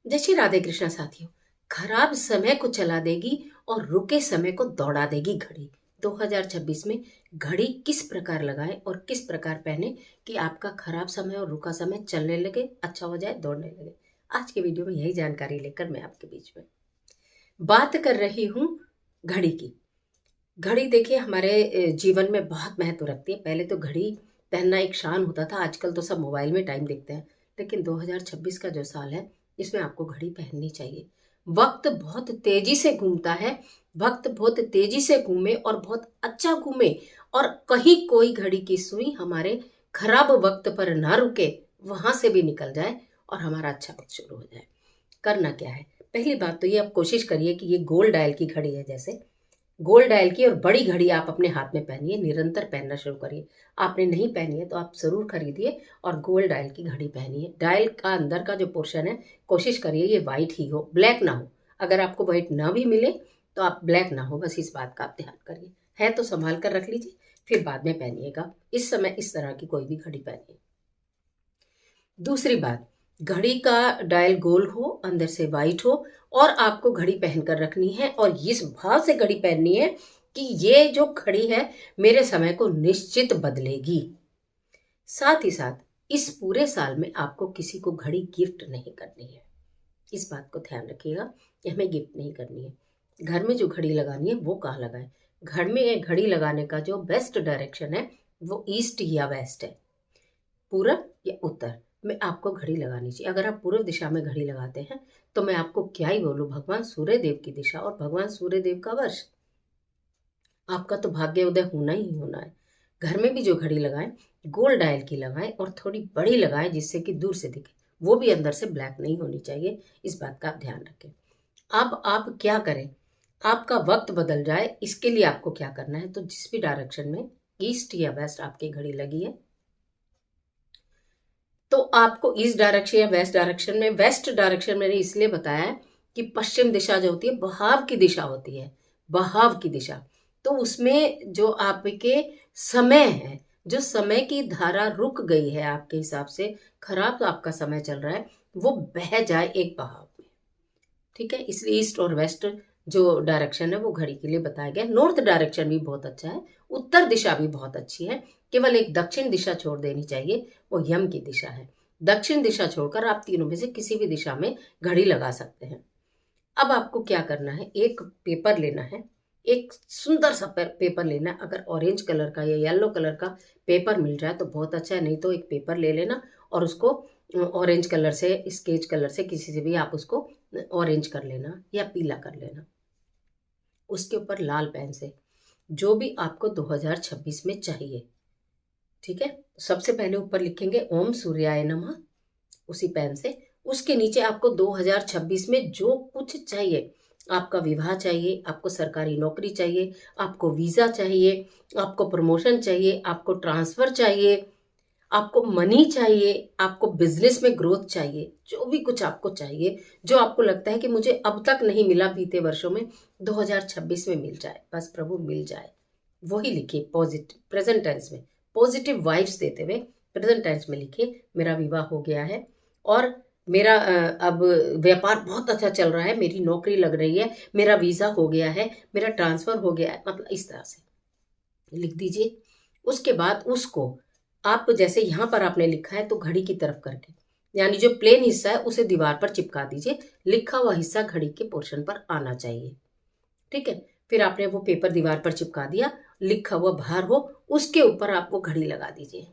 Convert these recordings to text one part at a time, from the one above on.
जय श्री राधे कृष्णा साथियों। खराब समय को चला देगी और रुके समय को दौड़ा देगी घड़ी। 2026 में घड़ी किस प्रकार लगाएं और किस प्रकार पहने कि आपका खराब समय और रुका समय चलने लगे, अच्छा हो जाए, दौड़ने लगे। आज के वीडियो में यही जानकारी लेकर मैं आपके बीच में बात कर रही हूँ घड़ी की। घड़ी देखिए हमारे जीवन में बहुत महत्व रखती है। पहले तो घड़ी पहनना एक शान होता था, आजकल तो सब मोबाइल में टाइम देखते हैं। लेकिन 2026 का जो साल है इसमें आपको घड़ी पहननी चाहिए। वक्त बहुत तेजी से घूमता है, वक्त बहुत तेजी से घूमे और बहुत अच्छा घूमे और कहीं कोई घड़ी की सुई हमारे खराब वक्त पर ना रुके, वहां से भी निकल जाए और हमारा अच्छा वक्त शुरू हो जाए। करना क्या है? पहली बात तो ये आप कोशिश करिए कि ये गोल्ड डायल की घड़ी है, जैसे गोल्ड डायल की और बड़ी घड़ी आप अपने हाथ में पहनिए, निरंतर पहनना शुरू करिए। आपने नहीं पहनी है तो आप जरूर खरीदिए और गोल्ड डायल की घड़ी पहनिए। डायल का अंदर का जो पोर्शन है कोशिश करिए ये वाइट ही हो, ब्लैक ना हो। अगर आपको वाइट ना भी मिले तो आप ब्लैक ना हो, बस इस बात का आप ध्यान करिए। है तो संभाल कर रख लीजिए, फिर बाद में पहनिएगा। इस समय इस तरह की कोई भी घड़ी पहनिए। दूसरी बात, घड़ी का डायल गोल हो, अंदर से वाइट हो और आपको घड़ी पहनकर रखनी है और इस भाव से घड़ी पहननी है कि ये जो घड़ी है मेरे समय को निश्चित बदलेगी। साथ ही साथ इस पूरे साल में आपको किसी को घड़ी गिफ्ट नहीं करनी है। इस बात को ध्यान रखिएगा कि हमें गिफ्ट नहीं करनी है। घर में जो घड़ी लगानी है वो कहाँ लगाएं? घर में घड़ी लगाने का जो बेस्ट डायरेक्शन है वो ईस्ट या वेस्ट है, पूरब या उत्तर में आपको घड़ी लगानी चाहिए। अगर आप पूर्व दिशा में घड़ी लगाते हैं तो मैं आपको क्या ही बोलूं, भगवान सूर्य देव की दिशा और भगवान सूर्य देव का वर्ष, आपका तो भाग्य उदय होना ही होना है। घर में भी जो घड़ी लगाएं गोल्ड डायल की लगाएं और थोड़ी बड़ी लगाएं जिससे कि दूर से दिखे, वो भी अंदर से ब्लैक नहीं होनी चाहिए। इस बात का आप ध्यान रखें। अब आप क्या करें, आपका वक्त बदल जाए इसके लिए आपको क्या करना है? तो जिस भी डायरेक्शन में ईस्ट या वेस्ट आपकी घड़ी लगी है तो आपको ईस्ट डायरेक्शन या वेस्ट डायरेक्शन में, वेस्ट डायरेक्शन मैंने इसलिए बताया है कि पश्चिम दिशा जो होती है बहाव की दिशा होती है, बहाव की दिशा। तो उसमें जो आपके समय है, जो समय की धारा रुक गई है आपके हिसाब से, खराब तो आपका समय चल रहा है, वो बह जाए एक बहाव में। ठीक है, इसलिए ईस्ट और वेस्ट जो डायरेक्शन है वो घड़ी के लिए बताया गया। नॉर्थ डायरेक्शन भी बहुत अच्छा है, उत्तर दिशा भी बहुत अच्छी है, केवल एक दक्षिण दिशा छोड़ देनी चाहिए, वो यम की दिशा है। दक्षिण दिशा छोड़कर आप तीनों में से किसी भी दिशा में घड़ी लगा सकते हैं। अब आपको क्या करना है, एक पेपर लेना है, एक सुंदर सा पेपर लेना है। अगर ऑरेंज कलर का या येलो कलर का पेपर मिल जाए तो बहुत अच्छा है, नहीं तो एक पेपर ले लेना और उसको ऑरेंज कलर से, स्केच कलर से, किसी से भी आप उसको ऑरेंज कर लेना या पीला कर लेना। उसके ऊपर लाल पेन से जो भी आपको 2026 में चाहिए, ठीक है, सबसे पहले ऊपर लिखेंगे ओम सूर्याय नमः उसी पेन से। उसके नीचे आपको 2026 में जो कुछ चाहिए, आपका विवाह चाहिए, आपको सरकारी नौकरी चाहिए, आपको वीजा चाहिए, आपको प्रमोशन चाहिए, आपको ट्रांसफर चाहिए, आपको मनी चाहिए, आपको बिजनेस में ग्रोथ चाहिए, जो भी कुछ आपको चाहिए, जो आपको लगता है कि मुझे अब तक नहीं मिला बीते वर्षों में, 2026 में मिल जाए, बस प्रभु मिल जाए, वही लिखिए। पॉजिटिव प्रेजेंट टेंस में पॉजिटिव वाइब्स देते हुए प्रेजेंट टेंस में लिखिए, मेरा विवाह हो गया है और मेरा अब व्यापार बहुत अच्छा चल रहा है, मेरी नौकरी लग रही है, मेरा वीजा हो गया है, मेरा ट्रांसफर हो गया है, मतलब इस तरह से लिख दीजिए। उसके बाद उसको आप जैसे यहाँ पर आपने लिखा है तो घड़ी की तरफ करके, यानी जो प्लेन हिस्सा है उसे दीवार पर चिपका दीजिए, लिखा हुआ हिस्सा घड़ी के पोर्शन पर आना चाहिए। ठीक है, फिर आपने वो पेपर दीवार पर चिपका दिया, लिखा हुआ बाहर हो, उसके ऊपर आप वो घड़ी लगा दीजिए।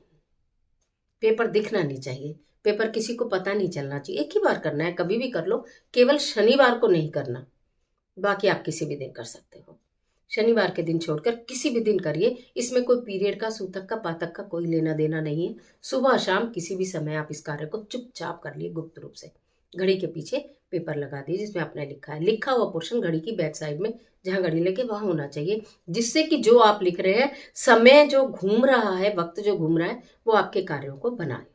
पेपर दिखना नहीं चाहिए, पेपर किसी को पता नहीं चलना चाहिए। एक ही बार करना है, कभी भी कर लो, केवल शनिवार को नहीं करना, बाकी आप किसी भी दिन कर सकते हो। शनिवार के दिन छोड़कर किसी भी दिन करिए, इसमें कोई पीरियड का, सूतक का, पातक का कोई लेना देना नहीं है। सुबह शाम किसी भी समय आप इस कार्य को चुपचाप कर लिए गुप्त रूप से। घड़ी के पीछे पेपर लगा दीजिए जिसमें आपने लिखा है, लिखा हुआ पोर्शन घड़ी की बैक साइड में जहां घड़ी लगे वहां होना चाहिए, जिससे कि जो आप लिख रहे हैं, समय जो घूम रहा है, वक्त जो घूम रहा है, वो आपके कार्यों को बनाए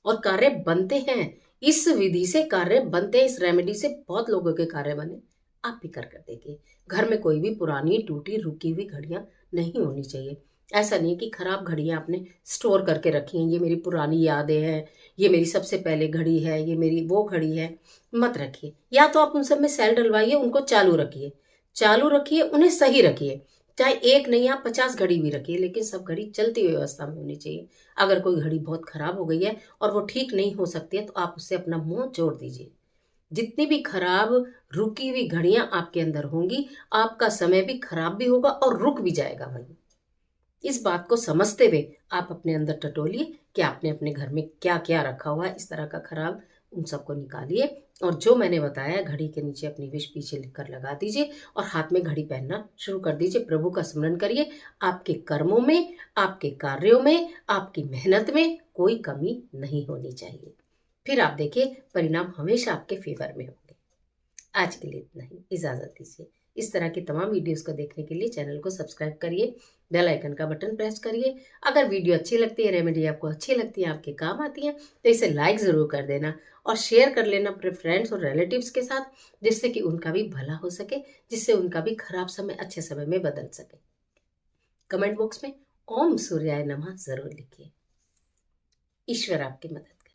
और कार्य बनते हैं। इस विधि से कार्य बनते हैं, इस रेमेडी से बहुत लोगों के कार्य बने, आप भी कर देखिए। घर में कोई भी पुरानी टूटी रुकी हुई घड़ियां नहीं होनी चाहिए। ऐसा नहीं है कि खराब घड़ियां आपने स्टोर करके रखी हैं, ये मेरी पुरानी यादें हैं, ये मेरी सबसे पहले घड़ी है, ये मेरी वो घड़ी है, मत रखिए। या तो आप उन सब में सेल डलवाइए, उनको चालू रखिए, चालू रखिए, उन्हें सही रखिए। चाहे एक नहीं, आप 50 घड़ी भी रखिए, लेकिन सब घड़ी चलती हुई अवस्था में होनी चाहिए। अगर कोई घड़ी बहुत खराब हो गई है और वो ठीक नहीं हो सकती है, तो आप उससे अपना मुंह जोड़ दीजिए। जितनी भी खराब रुकी हुई घड़ियां आपके अंदर होंगी, आपका समय भी खराब भी होगा और रुक भी जाएगा वहीं। इस बात को समझते हुए आप अपने अंदर टटोलिए कि आपने अपने घर में क्या क्या रखा हुआ है इस तरह का खराब, उन सबको निकालिए। और जो मैंने बताया, घड़ी के नीचे अपनी विश पीछे लिखकर लगा दीजिए और हाथ में घड़ी पहनना शुरू कर दीजिए। प्रभु का स्मरण करिए। आपके कर्मों में, आपके कार्यों में, आपकी मेहनत में कोई कमी नहीं होनी चाहिए। फिर आप देखिए, परिणाम हमेशा आपके फेवर में होंगे। आज के लिए इतना ही, इजाजत दीजिए। इस तरह की तमाम वीडियोस को देखने के लिए चैनल को सब्सक्राइब करिए, बेल आइकन का बटन प्रेस करिए। अगर वीडियो अच्छी लगती है, रेमेडी आपको अच्छी लगती है, आपके काम आती है, तो इसे लाइक ज़रूर कर देना और शेयर कर लेना अपने फ्रेंड्स और रिलेटिव्स के साथ, जिससे कि उनका भी भला हो सके, जिससे उनका भी खराब समय अच्छे समय में बदल सके। कमेंट बॉक्स में ओम सूर्याय नमः जरूर लिखिए। ईश्वर आपकी मदद